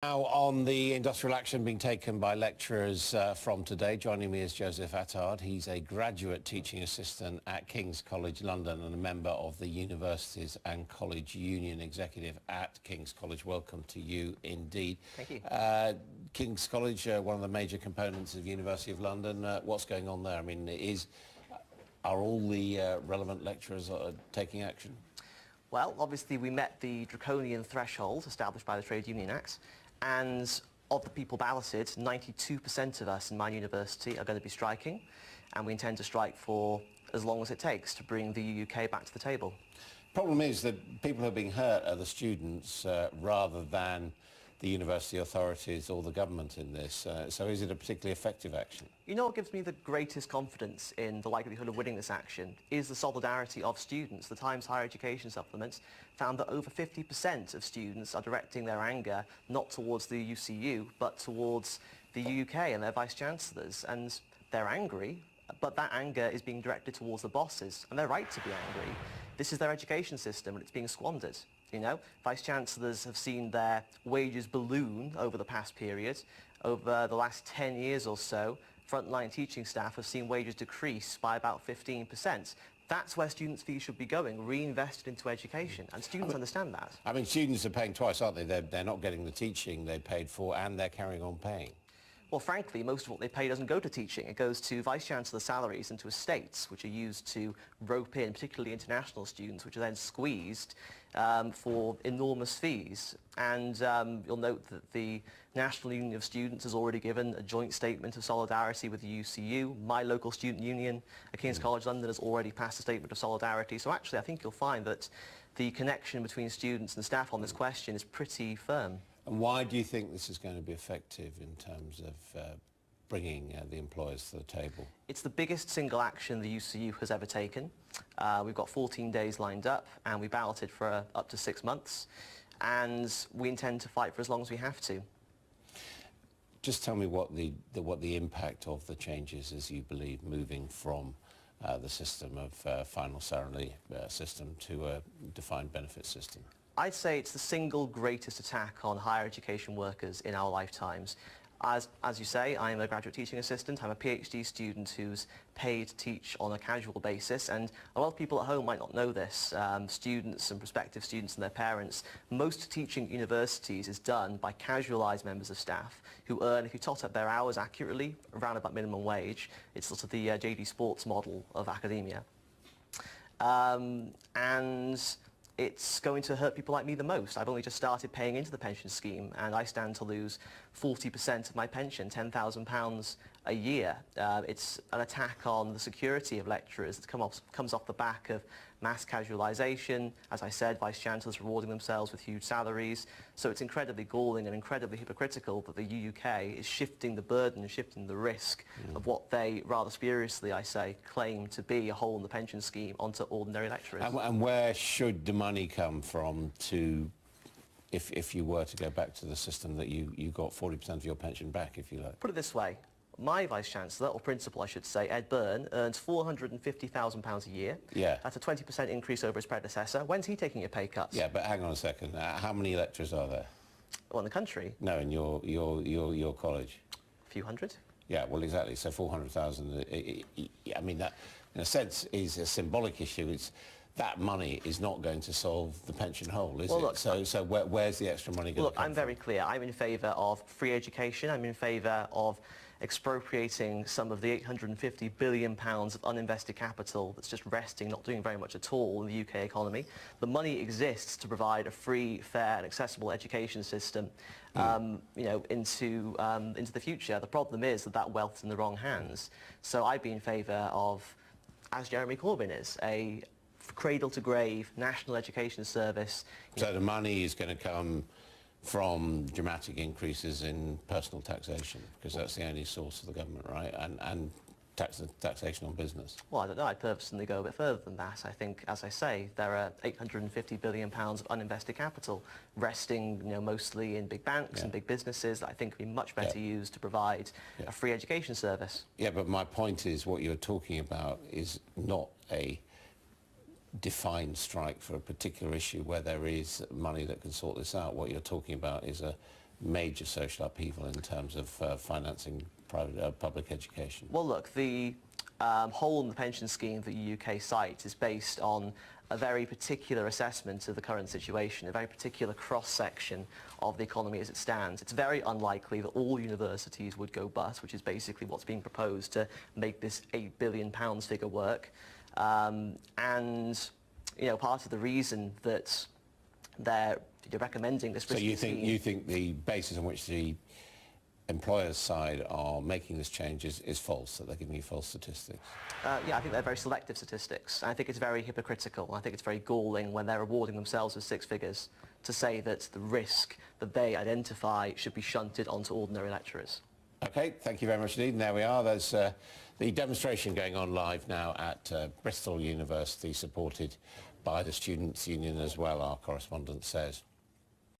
Now, on the industrial action being taken by lecturers from today, joining me is Joe Attard. He's a graduate teaching assistant at King's College London and a member of the Universities and College Union Executive at King's College. Welcome to you indeed. Thank you. King's College, one of the major components of University of London. What's going on there? I mean, are all the relevant lecturers taking action? Well, obviously we met the draconian threshold established by the Trade Union Act, and of the people balloted, 92% of us in my university are going to be striking, and we intend to strike for as long as it takes to bring the UK back to the table. Problem is that people who are being hurt are the students rather than the university authorities or the government in this. So is it a particularly effective action? You know what gives me the greatest confidence in the likelihood of winning this action is the solidarity of students. The Times Higher Education Supplement found that over 50% of students are directing their anger not towards the UCU but towards the UK and their vice-chancellors, and they're angry, but that anger is being directed towards the bosses, and they're right to be angry. This is their education system and it's being squandered. You know, vice-chancellors have seen their wages balloon over the past period. Over the last 10 years or so, frontline teaching staff have seen wages decrease by about 15%. That's where students' fees should be going, reinvested into education, and students understand that. I mean, students are paying twice, aren't they? They're not getting the teaching they paid for, and they're carrying on paying. Well, frankly, most of what they pay doesn't go to teaching. It goes to vice-chancellor salaries and to estates, which are used to rope in particularly international students, which are then squeezed for enormous fees. And you'll note that the National Union of Students has already given a joint statement of solidarity with the UCU. My local student union at King's College London has already passed a statement of solidarity. So actually, I think you'll find that the connection between students and staff on this question is pretty firm. And why do you think this is going to be effective in terms of bringing the employers to the table? It's the biggest single action the UCU has ever taken. We've got 14 days lined up, and we balloted for up to 6 months, and we intend to fight for as long as we have to. Just tell me what the impact of the changes is, you believe, moving from the system of final salary system to a defined benefit system. I'd say it's the single greatest attack on higher education workers in our lifetimes. As you say, I'm a graduate teaching assistant. I'm a PhD student who's paid to teach on a casual basis, and a lot of people at home might not know this. Students and prospective students and their parents. Most teaching at universities is done by casualised members of staff who earn, if you tot up their hours accurately, around about minimum wage. It's sort of the JD Sports model of academia. And it's going to hurt people like me the most. I've only just started paying into the pension scheme, and I stand to lose 40% of my pension, £10,000 a year. It's an attack on the security of lecturers that comes off the back of mass casualisation. As I said, vice-chancellors rewarding themselves with huge salaries. So it's incredibly galling and incredibly hypocritical that the UK is shifting the burden and shifting the risk of what they, rather spuriously, I say, claim to be a hole in the pension scheme onto ordinary lecturers. And where should the money come from to, if you were to go back to the system that you got 40% of your pension back, if you like? Put it this way. My vice-chancellor, or principal I should say, Ed Byrne, earns £450,000 a year. Yeah. That's a 20% increase over his predecessor. When's he taking a pay cut? Yeah, but hang on a second. How many lecturers are there? Well, in the country? No, in your college. A few hundred. Yeah, well, exactly. So 400,000. I mean, that, in a sense, is a symbolic issue. It's that money is not going to solve the pension hole, is it? Look, so where's the extra money going to come from? I'm very clear. I'm in favour of free education. I'm in favour of expropriating some of the £850 billion of uninvested capital that's just resting, not doing very much at all in the UK economy. The money exists to provide a free, fair and accessible education system you know, into the future. The problem is that wealth's in the wrong hands. So I'd be in favour of, as Jeremy Corbyn is, a cradle-to-grave national education service. So the money is going to come from dramatic increases in personal taxation, because that's the only source of the government, right? And taxation on business. Well, I don't know. I'd personally go a bit further than that. I think, as I say, there are £850 billion of uninvested capital resting, you know, mostly in big banks and big businesses that I think would be much better used to provide a free education service. Yeah, but my point is, what you're talking about is not a defined strike for a particular issue where there is money that can sort this out. What you're talking about is a major social upheaval in terms of financing public education? Well, look, the hole in the pension scheme that the UK cites is based on a very particular assessment of the current situation, a very particular cross-section of the economy as it stands. It's very unlikely that all universities would go bust, which is basically what's being proposed to make this £8 billion figure work. And, you know, part of the reason that they're recommending this... So you think the basis on which the employers' side are making this change is false, that they're giving you false statistics? Yeah, I think they're very selective statistics. I think it's very hypocritical. I think it's very galling when they're rewarding themselves with six figures to say that the risk that they identify should be shunted onto ordinary lecturers. OK, thank you very much indeed. And there we are. There's the demonstration going on live now at Bristol University, supported by the Students' Union as well, our correspondent says.